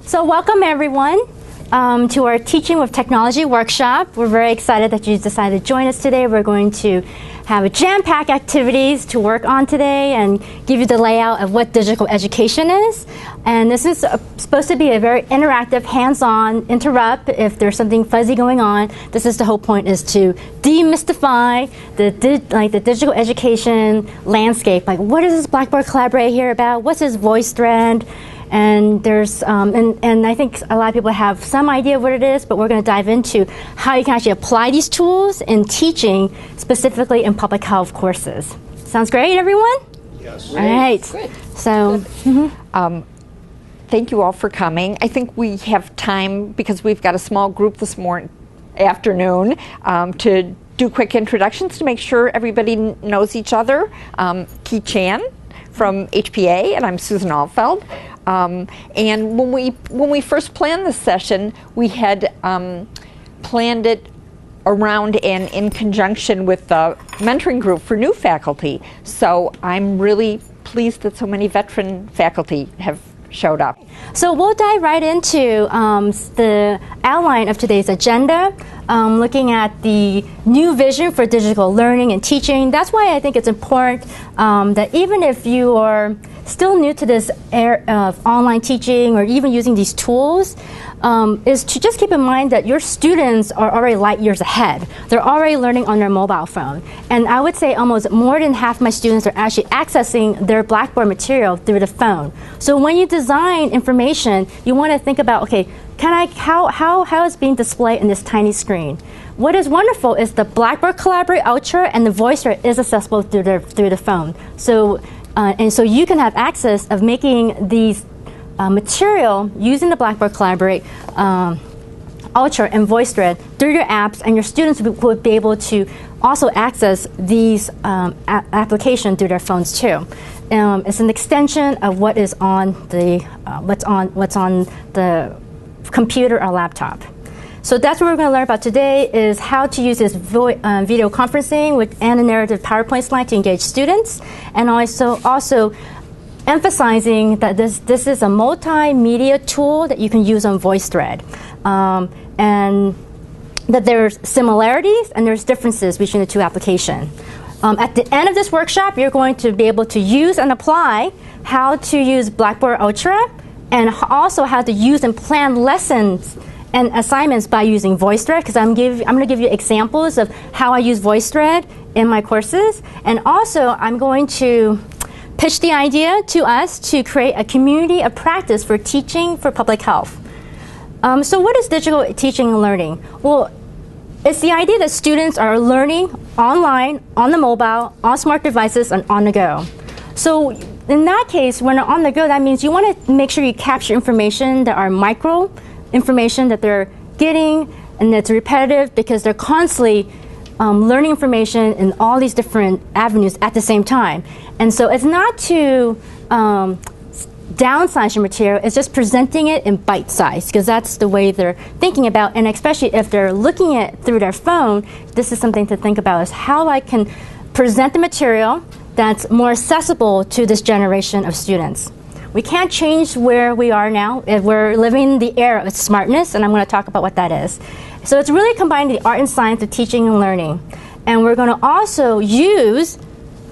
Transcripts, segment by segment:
So welcome everyone to our Teaching with Technology workshop. We're very excited that you decided to join us today. We're going to have a jam-packed activities to work on today and give you the layout of what digital education is. And this is supposed to be a very interactive, hands-on, interrupt if there's something fuzzy going on. This is the whole point, is to demystify the digital education landscape. Like, what is this Blackboard Collaborate here about? What's this VoiceThread? And there's and I think a lot of people have some idea of what it is, but we're going to dive into how you can actually apply these tools in teaching, specifically in public health courses. Sounds great, everyone? Yes. All right. Good. So, thank you all for coming. I think we have time, because we've got a small group this afternoon, to do quick introductions to make sure everybody knows each other. Ki Chan from HPA, and I'm Susan Altfeld. And when we first planned this session, we had planned it around and in conjunction with the mentoring group for new faculty. So I'm really pleased that so many veteran faculty have showed up. So we'll dive right into the outline of today's agenda, looking at the new vision for digital learning and teaching. That's why I think it's important that even if you are still new to this era of online teaching or even using these tools, is to just keep in mind that your students are already light years ahead. They're already learning on their mobile phone. And I would say almost more than half of my students are actually accessing their Blackboard material through the phone. So when you design information, you want to think about, okay, how is being displayed in this tiny screen? What is wonderful is the Blackboard Collaborate Ultra and the VoiceThread is accessible through the phone. So and so you can have access of making these material using the Blackboard Collaborate Ultra and VoiceThread through your apps, and your students would be able to also access these applications through their phones too. It's an extension of what is on the what's on the computer or laptop. So that's what we're going to learn about today, is how to use this video conferencing and a narrative PowerPoint slide to engage students, and also emphasizing that this is a multimedia tool that you can use on VoiceThread, and that there's similarities and there's differences between the two applications. At the end of this workshop, you're going to be able to use and apply how to use Blackboard Ultra, and also how to use and plan lessons and assignments by using VoiceThread, because I'm going to give you examples of how I use VoiceThread in my courses. And also, I'm going to pitch the idea to us to create a community of practice for teaching for public health. So what is digital teaching and learning? Well, it's the idea that students are learning online, on the mobile, on smart devices, and on the go. So in that case, when they're on the go, that means you want to make sure you capture information that are micro information that they're getting, and that's repetitive, because they're constantly learning information in all these different avenues at the same time. And so it's not to downsize your material, it's just presenting it in bite size, because that's the way they're thinking about. And especially if they're looking at through their phone, this is something to think about, is how I can present the material that's more accessible to this generation of students. We can't change where we are now. We're living the era of smartness, and I'm going to talk about what that is. So it's really combining the art and science of teaching and learning. And we're going to also use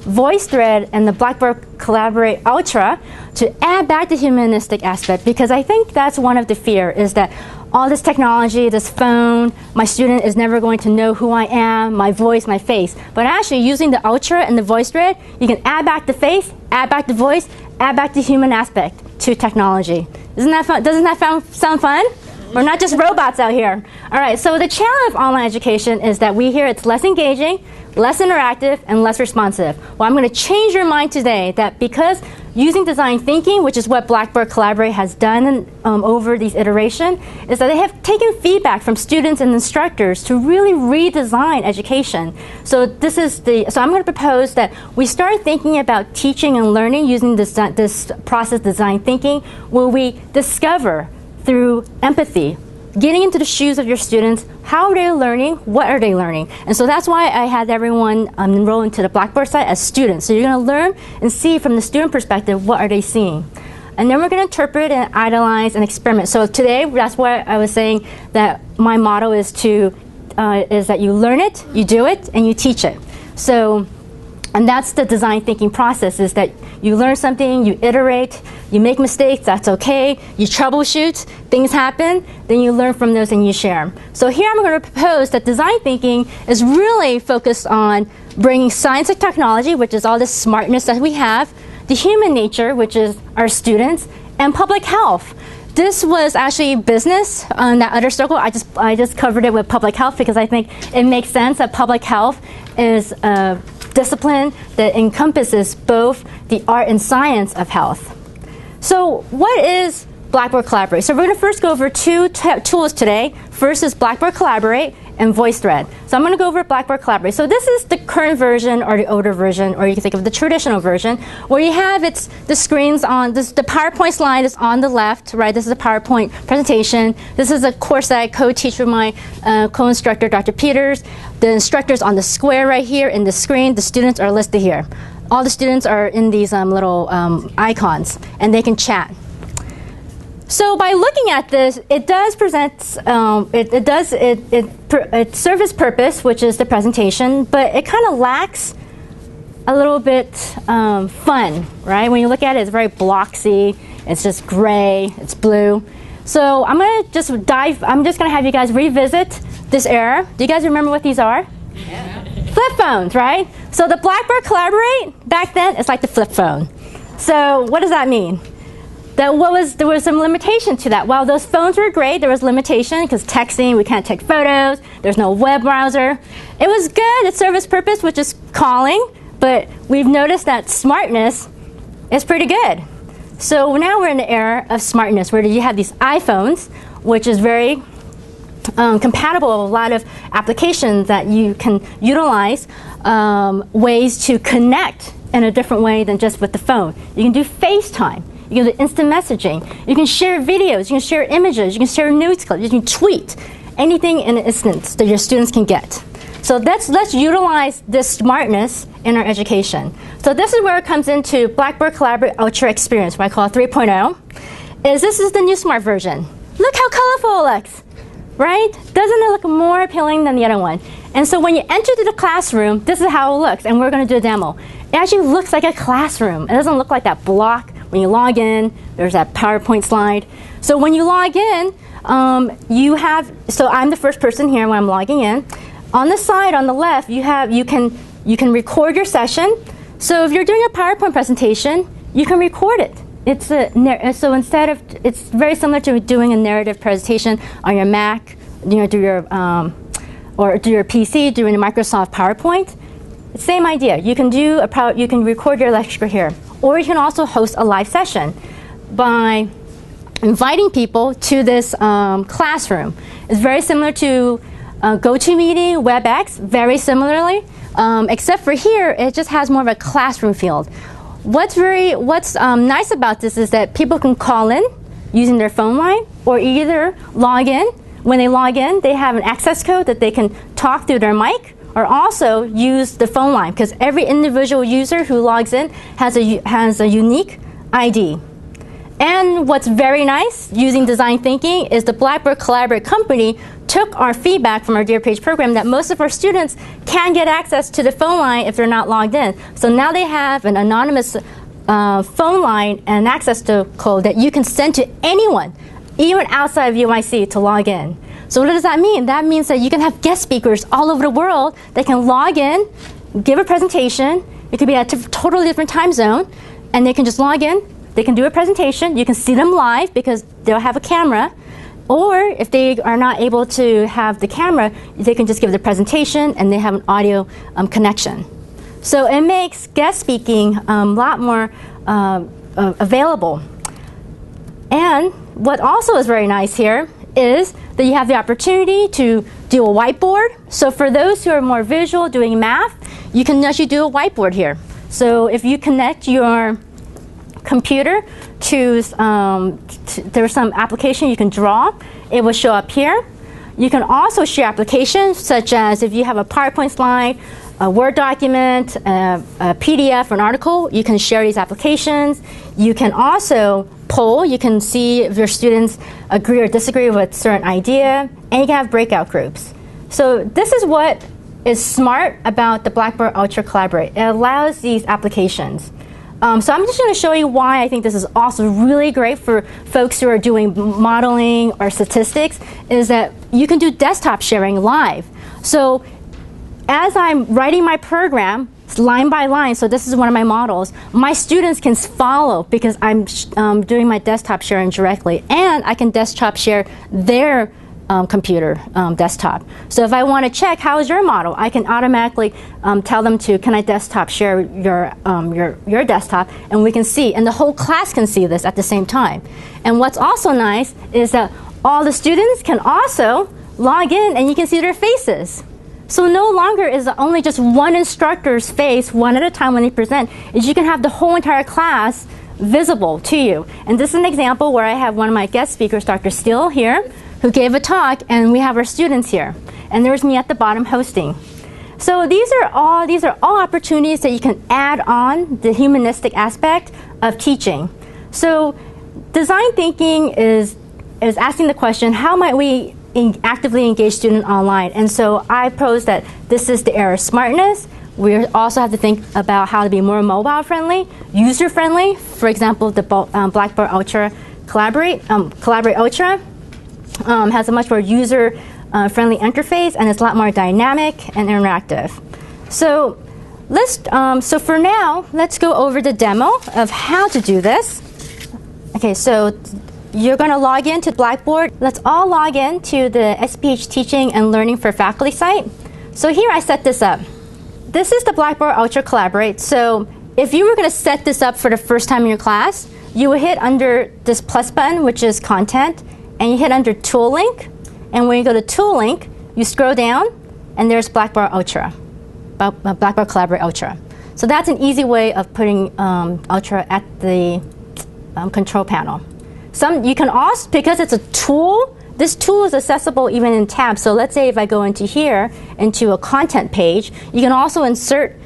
VoiceThread and the Blackboard Collaborate Ultra to add back the humanistic aspect, because I think that's one of the fear, is that all this technology, this phone, my student is never going to know who I am, my voice, my face. But actually, using the Ultra and the VoiceThread, you can add back the face, add back the voice, add back the human aspect to technology. Isn't that fun? Doesn't that sound fun? We're not just robots out here. All right, so the challenge of online education is that we hear it's less engaging, less interactive, and less responsive. Well, I'm going to change your mind today, that because using design thinking, which is what Blackboard Collaborate has done over these iterations, is that they have taken feedback from students and instructors to really redesign education. So so I'm going to propose that we start thinking about teaching and learning using this process design thinking, where we discover through empathy, getting into the shoes of your students, how are they learning, what are they learning? And so that's why I had everyone enroll into the Blackboard site as students. So you're going to learn and see from the student perspective, what are they seeing? and then we're going to interpret and analyze and experiment. So today, that's why I was saying that my motto is that you learn it, you do it, and you teach it. So, and that's the design thinking process, is that you learn something, you iterate, you make mistakes, that's okay, you troubleshoot, things happen, then you learn from those and you share. So here I'm going to propose that design thinking is really focused on bringing science and technology, which is all this smartness that we have, the human nature, which is our students, and public health. This was actually business on that other circle. I just covered it with public health because I think it makes sense that public health is a discipline that encompasses both the art and science of health. So what is Blackboard Collaborate? So we're going to first go over two tools today. First is Blackboard Collaborate and VoiceThread. So I'm going to go over Blackboard Collaborate. So this is the current version or the older version, or you can think of the traditional version, where you have the screens on, the PowerPoint slide is on the left, right? This is a PowerPoint presentation. This is a course that I co-teach with my co-instructor, Dr. Peters. The instructor's on the square right here in the screen. The students are listed here. All the students are in these little icons, and they can chat. So by looking at this, it does present, it serves its purpose, which is the presentation, but it kind of lacks a little bit fun, right? When you look at it, it's very bloxy, it's just gray, it's blue. So I'm just going to have you guys revisit this era. Do you guys remember what these are? Yeah. Flip phones, right? So the Blackboard Collaborate, back then, it's like the flip phone. So what does that mean? There was some limitation to that. While those phones were great, there was limitation because texting, we can't take photos, there's no web browser. It was good, it served its purpose, which is calling, but we've noticed that smartness is pretty good. So now we're in the era of smartness, where you have these iPhones, which is very compatible with a lot of applications that you can utilize, ways to connect in a different way than just with the phone. You can do FaceTime. You can do instant messaging. You can share videos. You can share images. You can share news clips. You can tweet. Anything in an instant that your students can get. So let's utilize this smartness in our education. So this is where it comes into Blackboard Collaborate Ultra Experience, what I call 3.0. This is the new smart version. Look how colorful it looks, right? Doesn't it look more appealing than the other one? And so when you enter the classroom, this is how it looks, and we're going to do a demo. It actually looks like a classroom. It doesn't look like that block. When you log in, there's that PowerPoint slide. So when you log in, so I'm the first person here when I'm logging in. On the side, on the left, you can record your session. So if you're doing a PowerPoint presentation, you can record it. It's very similar to doing a narrative presentation on your Mac, through your PC, doing a Microsoft PowerPoint. Same idea. You can record your lecture here. Or you can also host a live session by inviting people to this classroom. It's very similar to GoToMeeting, WebEx, very similarly, except for here, it just has more of a classroom field. What's nice about this is that people can call in using their phone line, or either log in. When they log in, they have an access code that they can talk through their mic, or also use the phone line, because every individual user who logs in has a unique ID. And what's very nice using design thinking is the Blackboard Collaborate company took our feedback from our Dear Page program that most of our students can get access to the phone line if they're not logged in. So now they have an anonymous phone line and access to code that you can send to anyone, even outside of UIC, to log in. So what does that mean? That means that you can have guest speakers all over the world that can log in, give a presentation. It could be at a totally different time zone, and they can just log in. They can do a presentation. You can see them live because they'll have a camera. Or if they are not able to have the camera, they can just give the presentation and they have an audio connection. So it makes guest speaking a lot more available. And what also is very nice here is that you have the opportunity to do a whiteboard. So for those who are more visual doing math, you can actually do a whiteboard here. So if you connect your computer to there's some application you can draw, it will show up here. You can also share applications such as if you have a PowerPoint slide a Word document, a PDF, or an article, you can share these applications. You can also poll. You can see if your students agree or disagree with a certain idea, and you can have breakout groups. So this is what is smart about the Blackboard Ultra Collaborate. It allows these applications. So I'm just going to show you why I think this is also really great for folks who are doing modeling or statistics, is that you can do desktop sharing live. So as I'm writing my program, line by line, so this is one of my models, my students can follow because I'm doing my desktop sharing directly, and I can desktop share their computer desktop. So if I want to check how is your model, I can automatically tell them to, can I desktop share your desktop, and we can see, and the whole class can see this at the same time. And what's also nice is that all the students can also log in and you can see their faces. So no longer is it only just one instructor's face one at a time when they present, is you can have the whole entire class visible to you. And this is an example where I have one of my guest speakers, Dr. Steele here, who gave a talk, and we have our students here. And there's me at the bottom hosting. So these are all opportunities that you can add on the humanistic aspect of teaching. So design thinking is asking the question, how might we actively engage students online? And so I pose that this is the era of smartness. We also have to think about how to be more mobile friendly, user friendly. For example, the Blackboard Ultra Collaborate Ultra has a much more user friendly interface, and it's a lot more dynamic and interactive. So so for now, let's go over the demo of how to do this. Okay, so you're going to log into Blackboard. Let's all log in to the SPH Teaching and Learning for Faculty site. So here I set this up. This is the Blackboard Ultra Collaborate. So if you were going to set this up for the first time in your class, you would hit under this plus button, which is Content, and you hit under Tool Link. And when you go to Tool Link, you scroll down, and there's Blackboard Ultra, Blackboard Collaborate Ultra. So that's an easy way of putting Ultra at the control panel. You can also, because it's a tool, this tool is accessible even in tabs. So let's say if I go into here, into a content page, you can also insert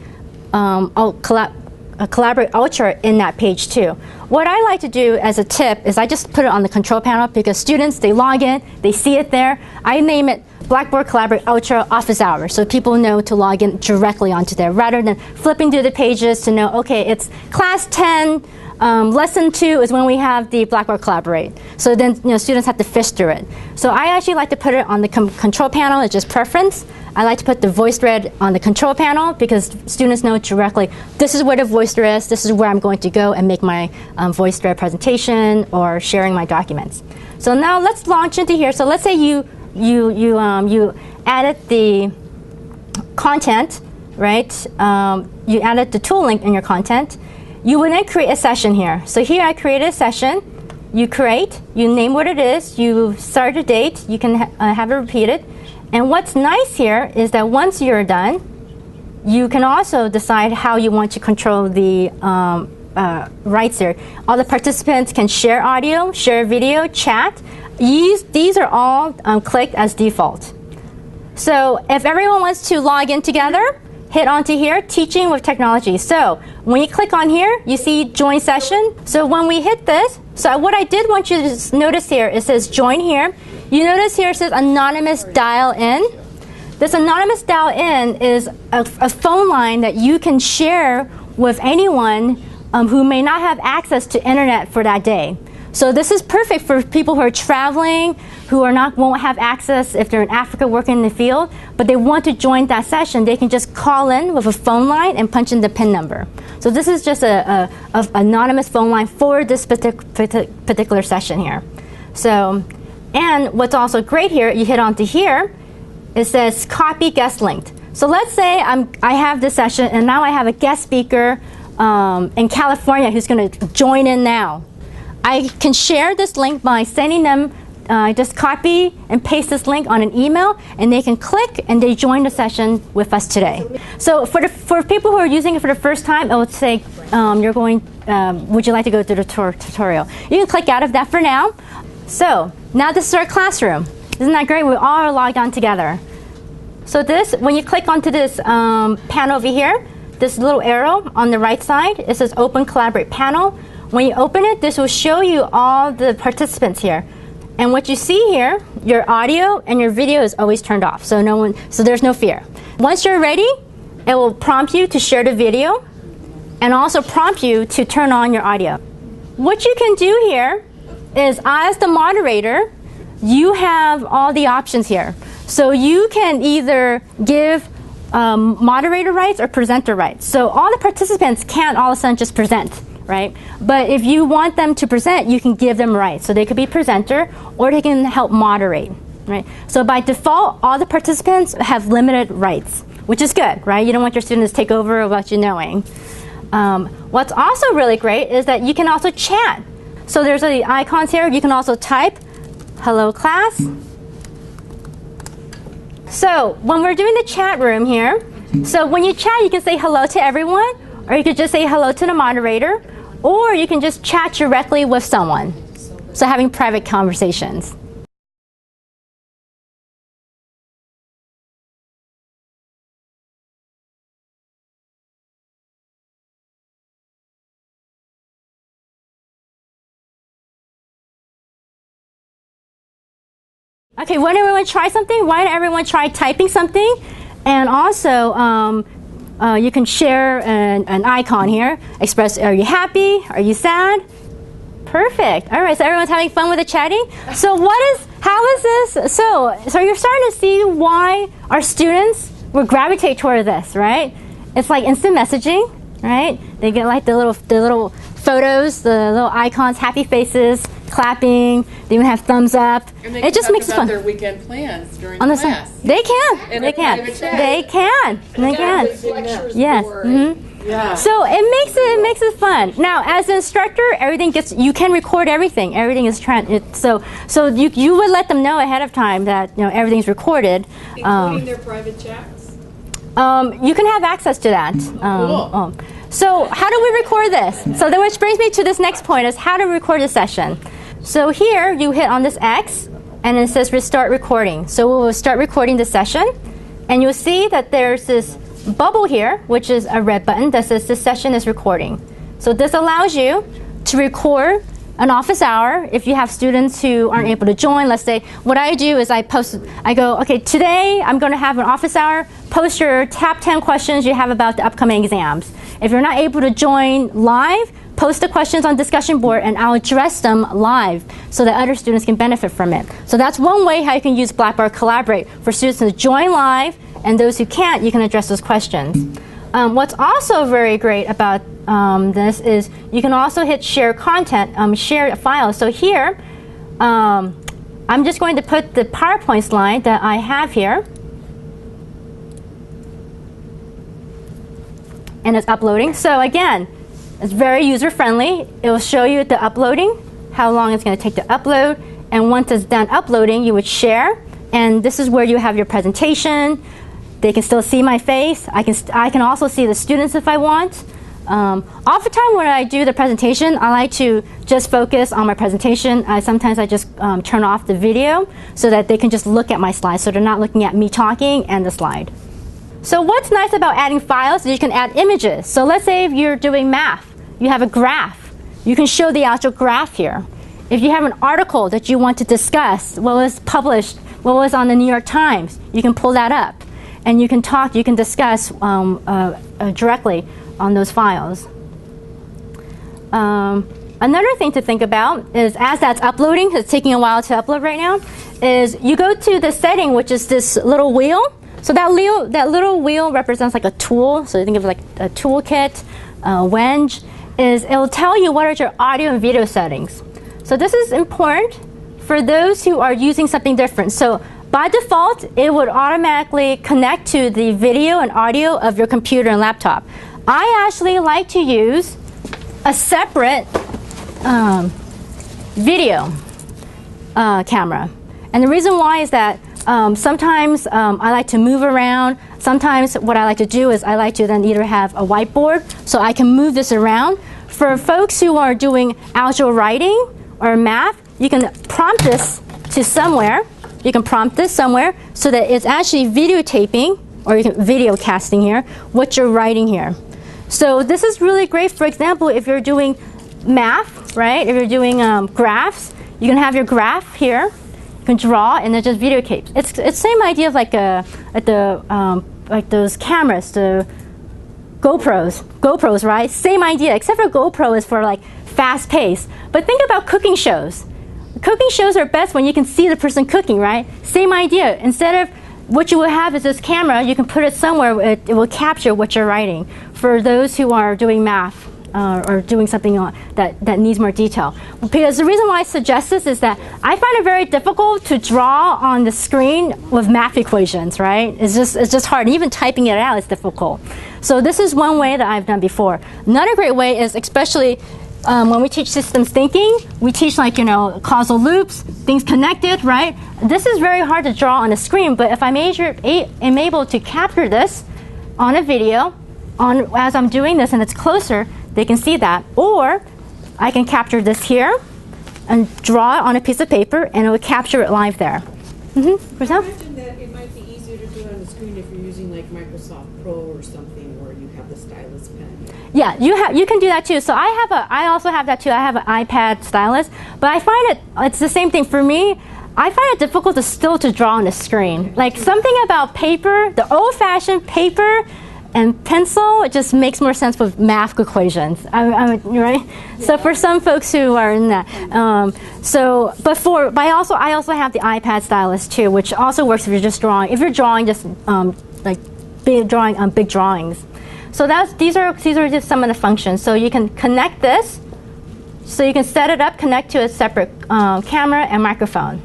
Collaborate Ultra in that page too. What I like to do as a tip is I just put it on the control panel, because students, they log in, they see it there. I name it Blackboard Collaborate Ultra Office Hours, so people know to log in directly onto there, rather than flipping through the pages to know, okay, it's class 10, lesson 2 is when we have the Blackboard Collaborate. So then students have to fish through it. So I actually like to put it on the control panel. It's just preference. I like to put the VoiceThread on the control panel, because students know directly, this is where the VoiceThread is, this is where I'm going to go and make my VoiceThread presentation or sharing my documents. So now let's launch into here. So let's say you added the content, right? You added the tool link in your content. You will then create a session here. So here I created a session. You create, you name what it is, you start a date, you can have it repeated. And what's nice here is that once you're done, you can also decide how you want to control the rights here. All the participants can share audio, share video, chat. These are all clicked as default. So if everyone wants to log in together, hit onto here, Teaching with Technology. So when you click on here, you see Join Session. So when we hit this, so what I did want you to notice here, it says Join here. You notice here it says Anonymous Dial In. This Anonymous Dial In is a phone line that you can share with anyone who may not have access to internet for that day. So this is perfect for people who are traveling, who won't have access if they're in Africa working in the field, but they want to join that session. They can just call in with a phone line and punch in the PIN number. So this is just a anonymous phone line for this particular session here. So, and what's also great here, you hit onto here, it says Copy Guest Linked. So let's say I have this session, and now I have a guest speaker in California who's going to join in now. I can share this link by sending them, just copy and paste this link on an email, and they can click and they join the session with us today. So for people who are using it for the first time, I would say would you like to go through the tutorial? You can click out of that for now. So now this is our classroom. Isn't that great? We all are logged on together. So this, when you click onto this panel over here, this little arrow on the right side, it says Open Collaborate Panel. When you open it, this will show you all the participants here. And what you see here, your audio and your video is always turned off, so there's no fear. Once you're ready, it will prompt you to share the video and also prompt you to turn on your audio. What you can do here is, as the moderator, you have all the options here. So you can either give moderator rights or presenter rights. So all the participants can't all of a sudden just present, right? But if you want them to present, you can give them rights. So they could be presenter or they can help moderate, right? So by default, all the participants have limited rights, which is good, right? You don't want your students to take over without you knowing. What's also really great is that you can also chat. So there's the icons here. You can also type, hello class. So when we're doing the chat room here, so when you chat, you can say hello to everyone, or you could just say hello to the moderator, or you can just chat directly with someone. So having private conversations. Okay, why don't everyone try something? Why don't everyone try typing something? And also, you can share an icon here. Express, are you happy? Are you sad? Perfect. All right, so everyone's having fun with the chatting. So how is this? So you're starting to see why our students will gravitate toward this, right? It's like instant messaging, right? They get like the little photos, the little icons, happy faces, clapping. They even have thumbs up. And they it just makes it fun. Their weekend plans during on the class. side. They can. They can. They can. They can. Yes. Mm-hmm. Yeah. So it makes it fun. Now, as an instructor, you can record everything. Everything is so you would let them know ahead of time that everything's recorded, including their private chats. You can have access to that. Cool. So how do we record this? So then, which brings me to this next point, is how to record a session. So here you hit on this X, and it says restart recording. So we will start recording the session, and you'll see that there's this bubble here, which is a red button that says this session is recording. So this allows you to record an office hour if you have students who aren't able to join. Let's say what I do is I go, okay, today I'm going to have an office hour. Post your top 10 questions you have about the upcoming exams. If you're not able to join live, post the questions on discussion board and I'll address them live so that other students can benefit from it. So that's one way how you can use Blackboard Collaborate for students to join live, and those who can't, you can address those questions. What's also very great about this is you can also hit share content, share files. So here, I'm just going to put the PowerPoint slide that I have here. And it's uploading. So again, it's very user-friendly. It will show you the uploading, how long it's going to take to upload. And once it's done uploading, you would share. And this is where you have your presentation. They can still see my face. I can also see the students if I want. Oftentimes when I do the presentation, I like to just focus on my presentation. Sometimes I just turn off the video so that they can just look at my slides, so they're not looking at me talking and the slide. So what's nice about adding files is you can add images. So let's say if you're doing math, you have a graph. You can show the actual graph here. If you have an article that you want to discuss, what was published, what was on the New York Times, you can pull that up. And you can discuss directly on those files. Another thing to think about is, as that's uploading, it's taking a while to upload right now, is you go to the setting, which is this little wheel. So that little wheel represents like a tool. So you think of like a toolkit, wedge. It'll tell you what are your audio and video settings. So this is important for those who are using something different. So by default, it would automatically connect to the video and audio of your computer and laptop. I actually like to use a separate video camera. And the reason why is that sometimes I like to move around. Sometimes what I like to do is I like to then either have a whiteboard so I can move this around. For folks who are doing algebra writing or math, you can prompt this to somewhere. you can prompt this somewhere so that it's actually videotaping, or you can video casting here, what you're writing here. So this is really great, for example, if you're doing math, right? If you're doing graphs, you can have your graph here, you can draw, and then just videotape. It's the same idea of like those cameras, the GoPros, right? Same idea, except for GoPro is for like fast pace. But think about cooking shows. Cooking shows are best when you can see the person cooking, right? Same idea. Instead of what you will have is this camera, you can put it somewhere where it will capture what you're writing. For those who are doing math or doing something that needs more detail. Because the reason why I suggest this is that I find it very difficult to draw on the screen with math equations, right? It's just hard. Even typing it out is difficult. So this is one way that I've done before. Another great way is, especially when we teach systems thinking, we teach causal loops, things connected, right? This is very hard to draw on a screen, but if I'm able to capture this on a video, as I'm doing this and it's closer, they can see that. Or I can capture this here and draw it on a piece of paper, and it will capture it live there. I imagine that it might be easier to do it on the screen if you're using like Microsoft Pro or something, or you have the stylus pen. Yeah, you can do that too. So I also have that too. I have an iPad stylus, but I find it's the same thing for me. I find it difficult to draw on the screen. Like something about paper, the old-fashioned paper and pencil, it just makes more sense with math equations. Right? Yeah. So for some folks who are in that, I also have the iPad stylus too, which also works if you're just drawing. If you're drawing just big drawings. So these are just some of the functions. So you can connect this. So you can set it up, connect to a separate camera and microphone.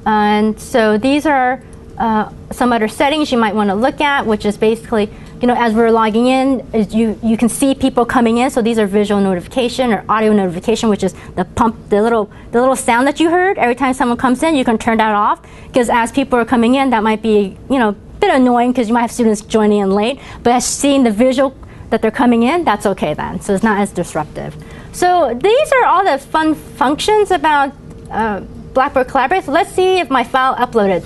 And so these are some other settings you might want to look at, which is basically, as we're logging in, you can see people coming in. So these are visual notification or audio notification, which is the little sound that you heard every time someone comes in. You can turn that off, because as people are coming in, that might be a bit annoying because you might have students joining in late. But as seeing the visual that they're coming in, that's okay then. So it's not as disruptive. So these are all the fun functions about Blackboard Collaborate. So let's see if my file uploaded.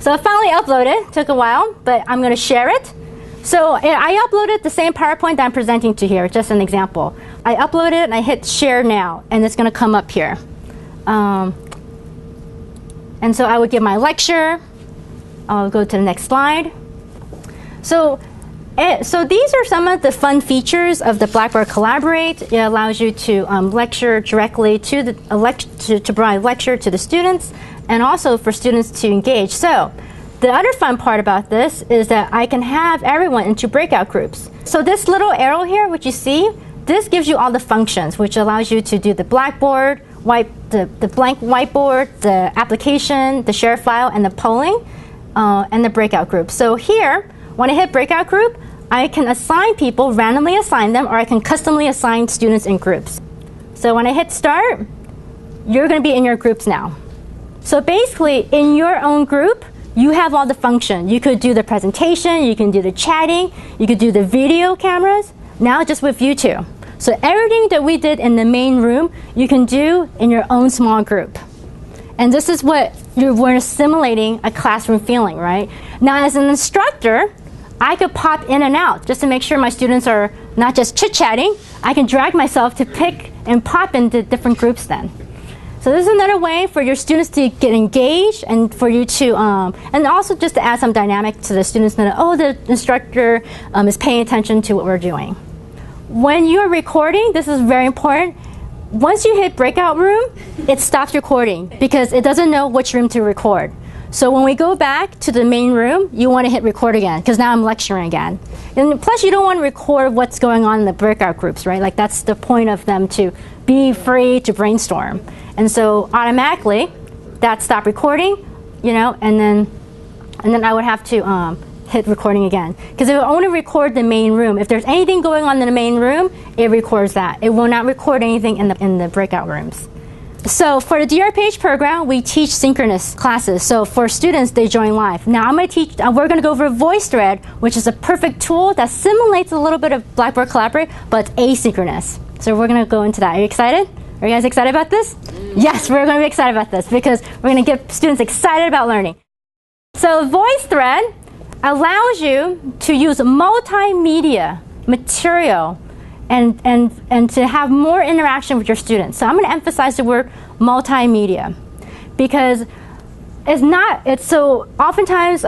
So it finally uploaded. Took a while, but I'm going to share it. So I uploaded the same PowerPoint that I'm presenting to here, just an example. I uploaded it and I hit share now, and it's going to come up here. And so I would give my lecture. I'll go to the next slide. So these are some of the fun features of the Blackboard Collaborate. It allows you to lecture directly to provide lecture to the students, and also for students to engage. So the other fun part about this is that I can have everyone into breakout groups. So this little arrow here, which you see, this gives you all the functions, which allows you to do the Blackboard, the blank whiteboard, the application, the share file, and the polling, and the breakout group. So here, when I hit breakout group, I can assign people, randomly assign them, or I can customly assign students in groups. So when I hit start, you're going to be in your groups now. So basically, in your own group, you have all the function. You could do the presentation, you can do the chatting, you could do the video cameras, now just with you two. So everything that we did in the main room, you can do in your own small group. And this is what we're simulating a classroom feeling, right? Now, as an instructor, I could pop in and out just to make sure my students are not just chit-chatting. I can drag myself to pick and pop into different groups then. So this is another way for your students to get engaged, and for you to, and also just to add some dynamic to the students that, the instructor is paying attention to what we're doing. When you're recording, this is very important. Once you hit breakout room, it stops recording because it doesn't know which room to record. So when we go back to the main room, you want to hit record again, because now I'm lecturing again. And plus, you don't want to record what's going on in the breakout groups, right? Like that's the point of them, to be free to brainstorm. And so automatically, that stopped recording, and then I would have to hit recording again, because it will only record the main room. If there's anything going on in the main room, it records that. It will not record anything in the breakout rooms. So for the DRPH program, we teach synchronous classes. So for students, they join live. Now we're going to go over VoiceThread, which is a perfect tool that simulates a little bit of Blackboard Collaborate, but asynchronous. So we're going to go into that. Are you excited? Are you guys excited about this? Yes, we're going to be excited about this because we're going to get students excited about learning. So VoiceThread allows you to use multimedia material and to have more interaction with your students. So I'm going to emphasize the word multimedia because so oftentimes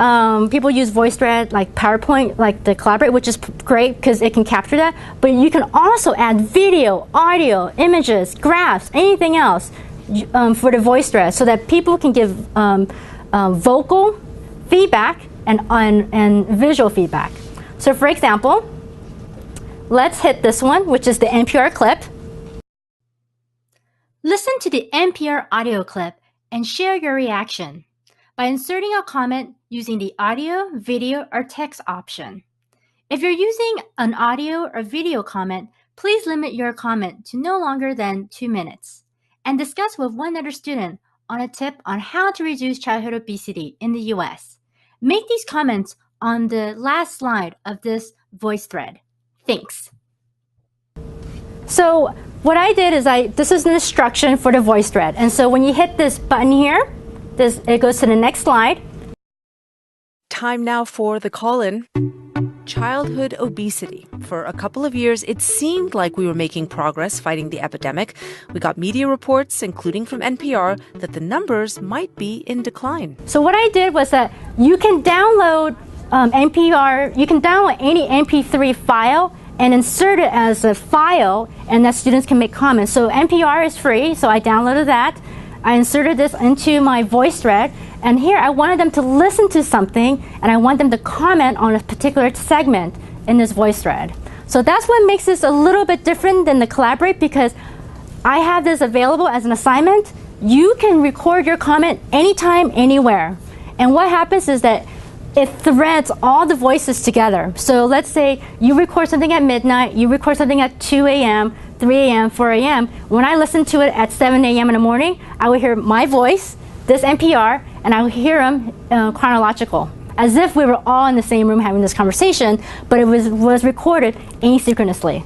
people use VoiceThread like PowerPoint, like the Collaborate, which is great because it can capture that, but you can also add video, audio, images, graphs, anything else for the VoiceThread so that people can give vocal feedback and visual feedback. So for example, let's hit this one, which is the NPR clip. Listen to the NPR audio clip and share your reaction by inserting a comment using the audio, video, or text option. If you're using an audio or video comment, please limit your comment to no longer than 2 minutes and discuss with one other student on a tip on how to reduce childhood obesity in the US. Make these comments on the last slide of this VoiceThread. Thanks. So what I did is this is an instruction for the VoiceThread. And so when you hit this button here, it goes to the next slide. Time now for the call-in. Childhood obesity. For a couple of years, it seemed like we were making progress fighting the epidemic. We got media reports, including from NPR, that the numbers might be in decline. So what I did was that you can download NPR, you can download any MP3 file and insert it as a file, and that students can make comments. So NPR is free, so I downloaded that. I inserted this into my VoiceThread, and here I wanted them to listen to something, and I want them to comment on a particular segment in this VoiceThread. So that's what makes this a little bit different than the Collaborate, because I have this available as an assignment. You can record your comment anytime, anywhere. And what happens is that it threads all the voices together. So let's say you record something at midnight, you record something at 2 a.m., 3 a.m., 4 a.m. When I listen to it at 7 a.m. in the morning, I would hear my voice, this NPR, and I would hear them chronological, as if we were all in the same room having this conversation, but it was recorded asynchronously.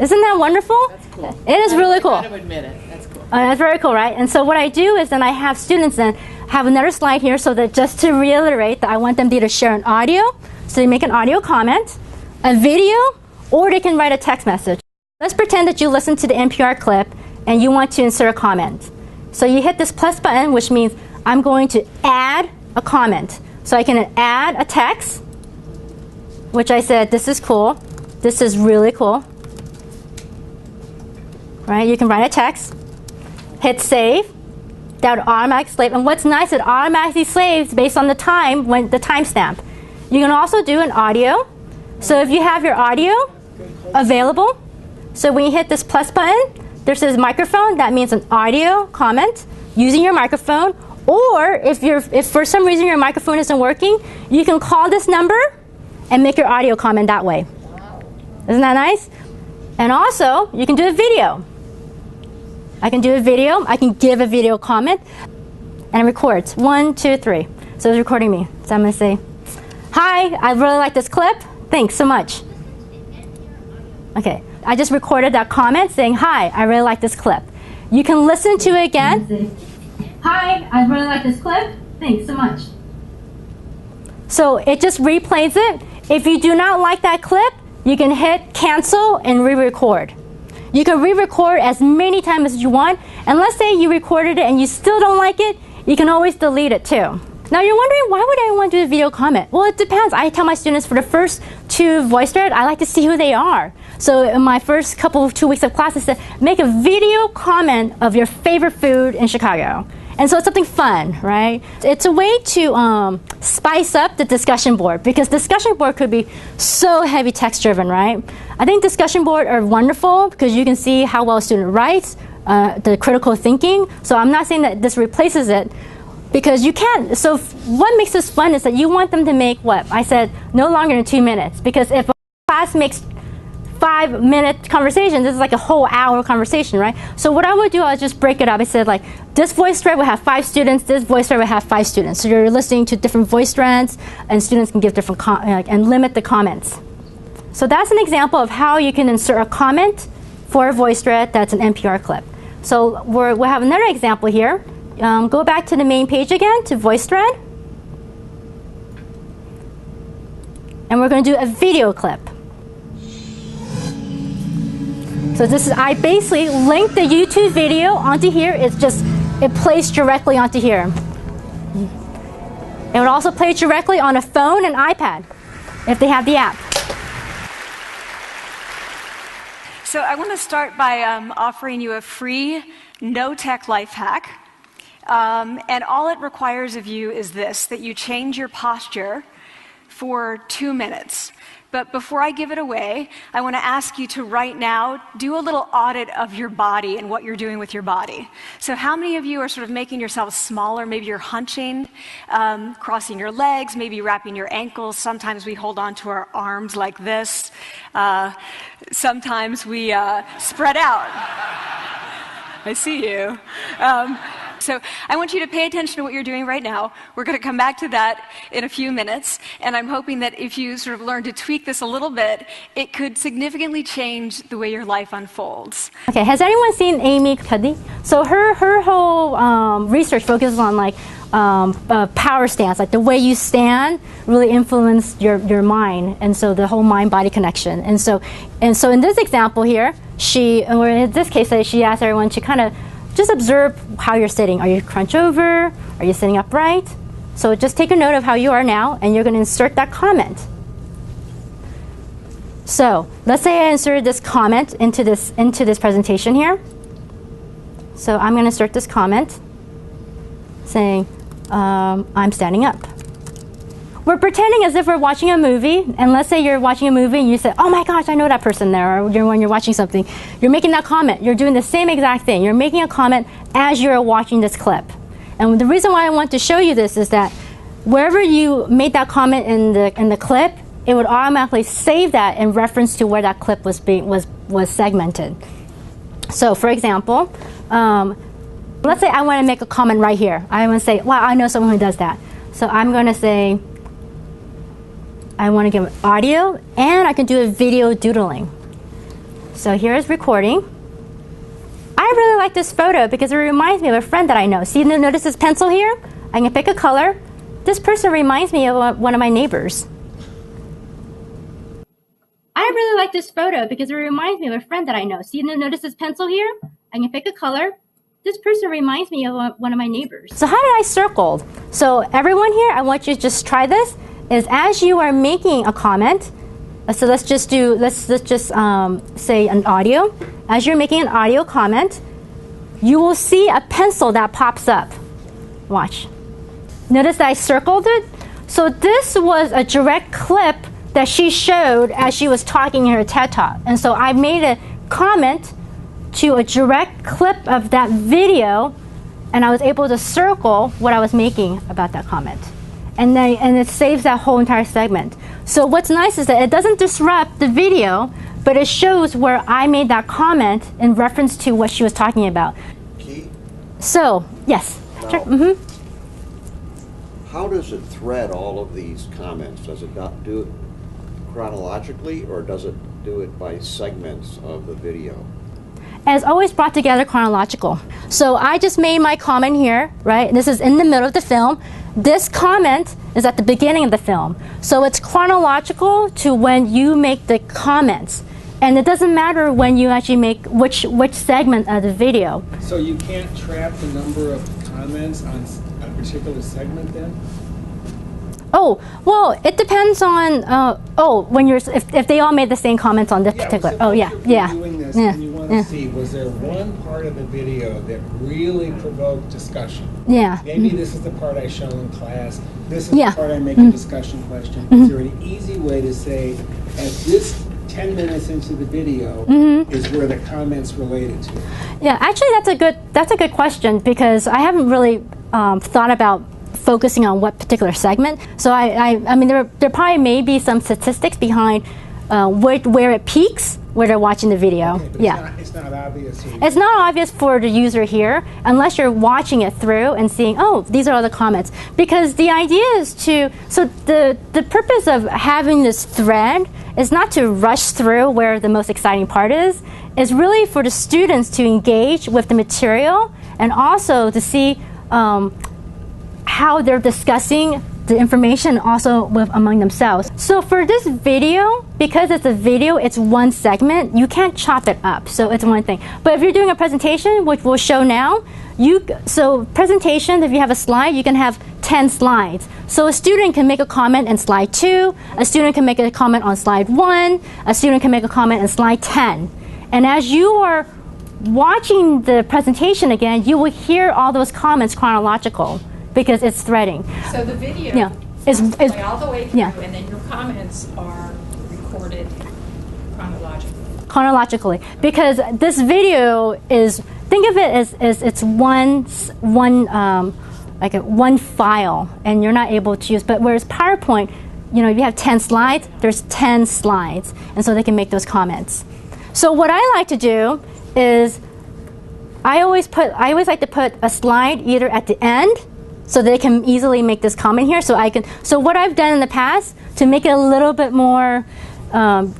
Isn't that wonderful? That's cool. It is really cool. I gotta admit it. That's cool. That's very cool, right? And so what I do is then I have students then have another slide here so that just to reiterate that I want them to either share an audio, so they make an audio comment, a video, or they can write a text message. Let's pretend that you listen to the NPR clip and you want to insert a comment. So you hit this plus button, which means I'm going to add a comment. So I can add a text, which I said, this is cool. This is really cool. Right? You can write a text, hit save. That would automatically save. And what's nice, it automatically saves based on the time, the timestamp. You can also do an audio. So if you have your audio available, so when you hit this plus button, there says microphone. That means an audio comment using your microphone. Or if for some reason your microphone isn't working, you can call this number and make your audio comment that way. Isn't that nice? And also, you can do a video. I can do a video. I can give a video comment, and it records 1, 2, 3. So it's recording me. So I'm going to say, "Hi, I really like this clip. Thanks so much." Okay, I just recorded that comment saying, "Hi, I really like this clip." You can listen to it again. "Hi, I really like this clip. Thanks so much." So it just replays it. If you do not like that clip, you can hit cancel and re-record. You can re-record as many times as you want, and let's say you recorded it and you still don't like it, you can always delete it too. Now you're wondering, why would I want to do a video comment? Well, it depends. I tell my students for the first 2 VoiceThread, I like to see who they are. So in my first 2 weeks of class, I said, make a video comment of your favorite food in Chicago. And so it's something fun, right? It's a way to spice up the discussion board, because discussion board could be so heavy text driven, right? I think discussion board are wonderful because you can see how well a student writes, the critical thinking. So I'm not saying that this replaces it, because you can't. So what makes this fun is that you want them to make what? I said no longer than 2 minutes, because if a class makes 5-minute conversation, this is like a whole hour conversation, right? So what I would do, I would just break it up. I said, like, this VoiceThread will have 5 students, this VoiceThread will have 5 students. So you're listening to different voice strands, and students can give different, and limit the comments. So that's an example of how you can insert a comment for a VoiceThread that's an NPR clip. So we'll have another example here. Go back to the main page again, to VoiceThread. And we're going to do a video clip. So this is, I basically link the YouTube video onto here. It plays directly onto here. It would also play directly on a phone and iPad if they have the app. So I want to start by offering you a free no-tech life hack. And all it requires of you is this, that you change your posture for 2 minutes. But before I give it away, I want to ask you to right now do a little audit of your body and what you're doing with your body. So how many of you are sort of making yourselves smaller? Maybe you're hunching, crossing your legs, maybe wrapping your ankles. Sometimes we hold on to our arms like this. Sometimes we spread out. I see you. So I want you to pay attention to what you're doing right now. We're going to come back to that in a few minutes, and I'm hoping that if you sort of learn to tweak this a little bit, it could significantly change the way your life unfolds. Okay, has anyone seen Amy Cuddy? So her whole research focuses on like power stance, like the way you stand really influenced your mind, and so the whole mind-body connection. And so in this example here, or in this case, she asked everyone to kind of just observe how you're sitting. Are you crunched over? Are you sitting upright? So just take a note of how you are now, and you're going to insert that comment. So let's say I inserted this comment into this presentation here. So I'm going to insert this comment saying, I'm standing up. We're pretending as if we're watching a movie, and let's say you're watching a movie and you say, oh my gosh, I know that person there, or when you're watching something, you're making that comment. You're doing the same exact thing. You're making a comment as you're watching this clip. And the reason why I want to show you this is that wherever you made that comment in the clip, it would automatically save that in reference to where that clip was segmented. So for example, let's say I want to make a comment right here. I want to say, wow, I know someone who does that. So I'm going to say, I want to give audio, and I can do a video doodling. So here's recording. I really like this photo because it reminds me of a friend that I know. See, notice this pencil here? I can pick a color. This person reminds me of one of my neighbors. I really like this photo because it reminds me of a friend that I know. See, notice this pencil here? I can pick a color. This person reminds me of one of my neighbors. So how did I circle? So everyone here, I want you to just try this. Is as you are making a comment, so let's just say an audio. As you're making an audio comment, you will see a pencil that pops up. Watch. Notice that I circled it. So this was a direct clip that she showed as she was talking in her TED Talk. And so I made a comment to a direct clip of that video, and I was able to circle what I was making about that comment. And it saves that whole entire segment. So what's nice is that it doesn't disrupt the video, but it shows where I made that comment in reference to what she was talking about. Key? So, yes. Now, Sure. How does it thread all of these comments? Does it not do it chronologically, or does it do it by segments of the video? And it's always brought together chronological. So I just made my comment here, right? This is in the middle of the film. This comment is at the beginning of the film. So it's chronological to when you make the comments. And it doesn't matter when you actually make which segment of the video. So you can't trap the number of comments on a particular segment then? Oh, well, it depends on, when you're, if they all made the same comments on this particular, You're doing this and you want to see, was there one part of the video that really provoked discussion? Yeah. Maybe this is the part I show in class, this is the part I make a discussion question. Is there an easy way to say, at this 10 minutes into the video is where the comments related to? Yeah, actually that's a good question, because I haven't really thought about focusing on what particular segment. So I mean, there probably may be some statistics behind where it peaks, where they're watching the video. Okay, but it's not obvious. It's not obvious for the user here unless you're watching it through and seeing, oh, these are all the comments. Because the idea is so the purpose of having this thread is not to rush through where the most exciting part is. is really for the students to engage with the material and also to see how they're discussing the information also among themselves. So for this video, because it's a video, it's one segment, you can't chop it up, so it's one thing. But if you're doing a presentation, which we'll show now, so presentation, if you have a slide, you can have 10 slides. So a student can make a comment in slide 2, a student can make a comment on slide 1, a student can make a comment in slide 10. And as you are watching the presentation again, you will hear all those comments chronological because it's threading. So the video is play all the way through, yeah. and then your comments are recorded chronologically. Chronologically, because this video is, think of it as it's one file, and you're not able to use. But whereas PowerPoint, you know, if you have 10 slides, there's 10 slides, and so they can make those comments. So what I like to do is I always like to put a slide either at the end, so they can easily make this comment here. So what I've done in the past to make it a little bit more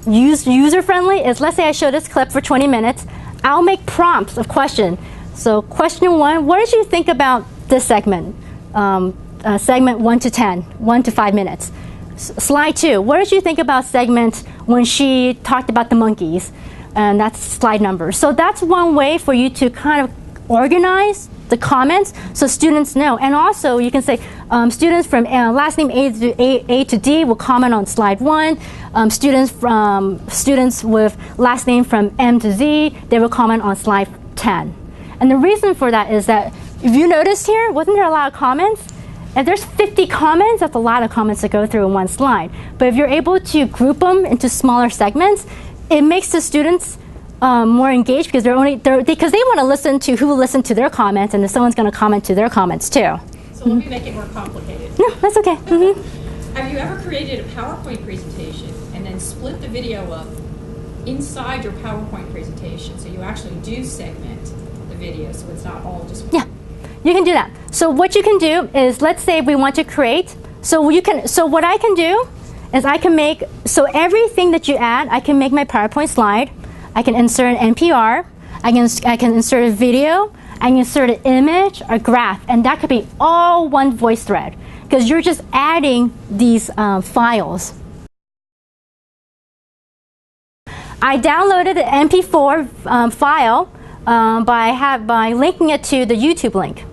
user-friendly is, let's say I show this clip for 20 minutes, I'll make prompts of question. So question 1, what did you think about this segment? Segment 1 to 10, 1 to 5 minutes. Slide 2, what did you think about segment when she talked about the monkeys? And that's slide number. So that's one way for you to kind of organize the comments so students know. And also you can say students from last name A to D will comment on slide 1. Students with last name from M to Z, they will comment on slide 10. And the reason for that is that if you noticed here, wasn't there a lot of comments? And there's 50 comments, that's a lot of comments to go through in one slide. But if you're able to group them into smaller segments, it makes the students more engaged because because they want to listen to who listened to their comments, and if someone's going to comment to their comments too. So let me make it more complicated. No, that's okay. Have you ever created a PowerPoint presentation and then split the video up inside your PowerPoint presentation, so you actually do segment the video so it's not all just one? Yeah, you can do that. So what you can do is, let's say we want to create, so what I can do is I can make, so everything that you add, I can make my PowerPoint slide, I can insert an NPR, I can insert a video, I can insert an image, a graph, and that could be all one VoiceThread because you're just adding these files. I downloaded the MP4 file by linking it to the YouTube link.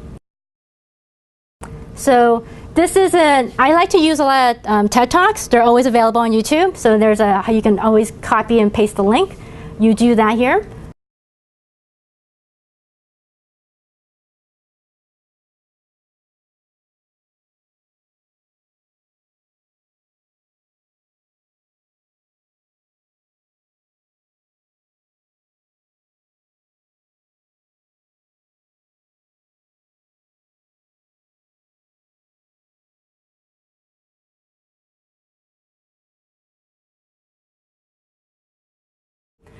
So this is I like to use a lot of TED Talks. They're always available on YouTube. So you can always copy and paste the link. You do that here.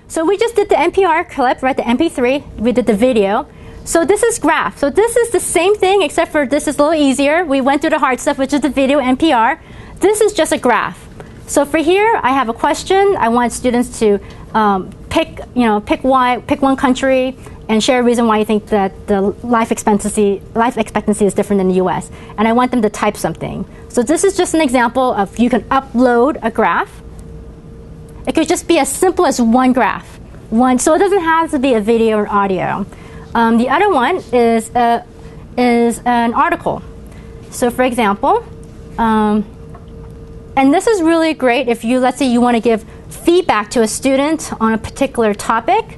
So we just did the NPR clip, right? The MP3. We did the video. So this is graph. So this is the same thing, except for this is a little easier. We went through the hard stuff, which is the video NPR. This is just a graph. So for here, I have a question. I want students to pick one country and share a reason why you think that the life expectancy is different in the U.S. And I want them to type something. So this is just an example of you can upload a graph. It could just be as simple as one graph. So it doesn't have to be a video or audio. The other one is an article. So for example, and this is really great if let's say you want to give feedback to a student on a particular topic.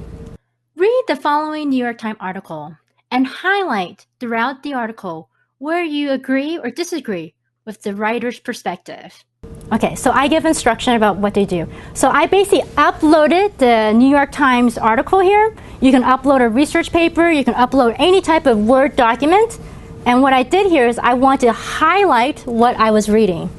Read the following New York Times article and highlight throughout the article where you agree or disagree with the writer's perspective. Okay, so I give instruction about what they do. So I basically uploaded the New York Times article here. You can upload a research paper. You can upload any type of Word document. And what I did here is I want to highlight what I was reading.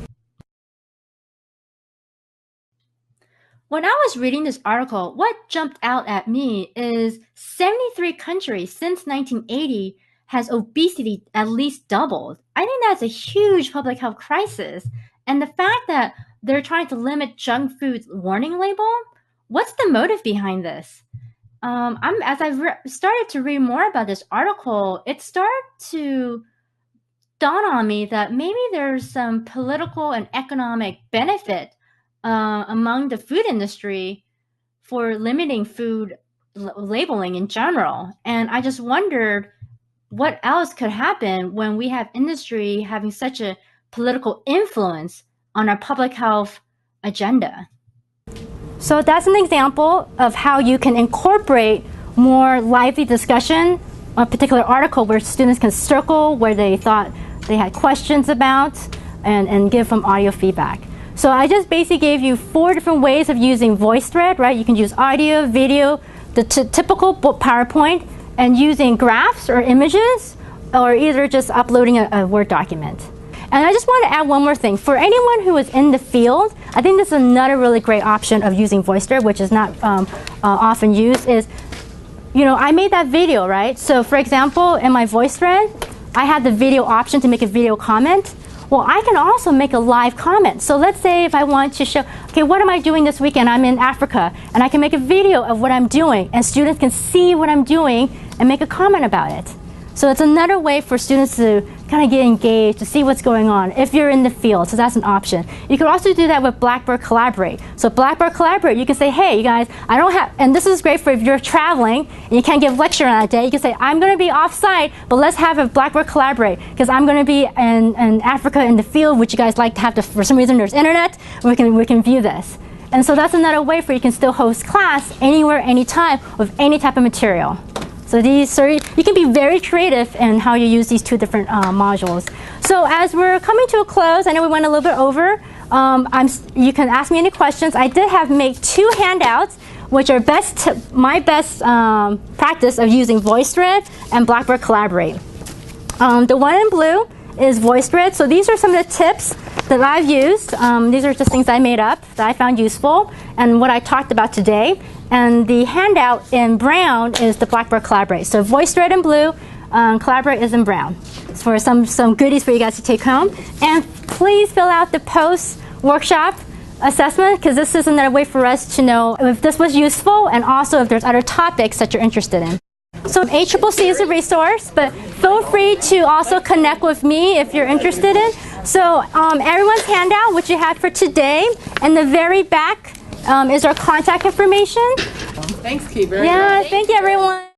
When I was reading this article, what jumped out at me is 73 countries since 1980 has obesity at least doubled. I think that's a huge public health crisis. And the fact that they're trying to limit junk food's warning label, what's the motive behind this? as I started to read more about this article, it started to dawn on me that maybe there's some political and economic benefit among the food industry for limiting food labeling in general. And I just wondered what else could happen when we have industry having such a political influence on our public health agenda. So that's an example of how you can incorporate more lively discussion, a particular article where students can circle where they thought they had questions about and give them audio feedback. So I just basically gave you 4 different ways of using VoiceThread, right? You can use audio, video, the typical PowerPoint, and using graphs or images, or either just uploading a Word document. And I just want to add one more thing. For anyone who is in the field, I think this is another really great option of using VoiceThread, which is not often used, is, I made that video, right? So for example, in my VoiceThread, I had the video option to make a video comment. Well, I can also make a live comment. So let's say if I want to show, okay, what am I doing this weekend? I'm in Africa, and I can make a video of what I'm doing, and students can see what I'm doing and make a comment about it. So it's another way for students to kind of get engaged, to see what's going on if you're in the field. So that's an option. You could also do that with Blackboard Collaborate. So Blackboard Collaborate, you can say, hey, you guys, I don't have, and this is great for if you're traveling and you can't give lecture on that day. You can say, I'm going to be off-site, but let's have a Blackboard Collaborate because I'm going to be in Africa in the field. Would you guys like to have, for some reason, there's internet, we can view this. And so that's another way for you can still host class anywhere, anytime, with any type of material. So you can be very creative in how you use these 2 different modules. So as we're coming to a close, I know we went a little bit over. You can ask me any questions. I did make 2 handouts, which are my best practice of using VoiceThread and Blackboard Collaborate. The one in blue is VoiceThread. So these are some of the tips that I've used. These are just things I made up that I found useful and what I talked about today. And the handout in brown is the Blackboard Collaborate. So VoiceThread in blue, Collaborate is in brown. It's for some goodies for you guys to take home. And please fill out the post-workshop assessment, because this is another way for us to know if this was useful and also if there's other topics that you're interested in. So ACCC is a resource, but feel free to also connect with me if you're interested in. So everyone's handout, which you have for today, and the very back is our contact information. Thanks, Key. Very yeah, good. thank you, everyone.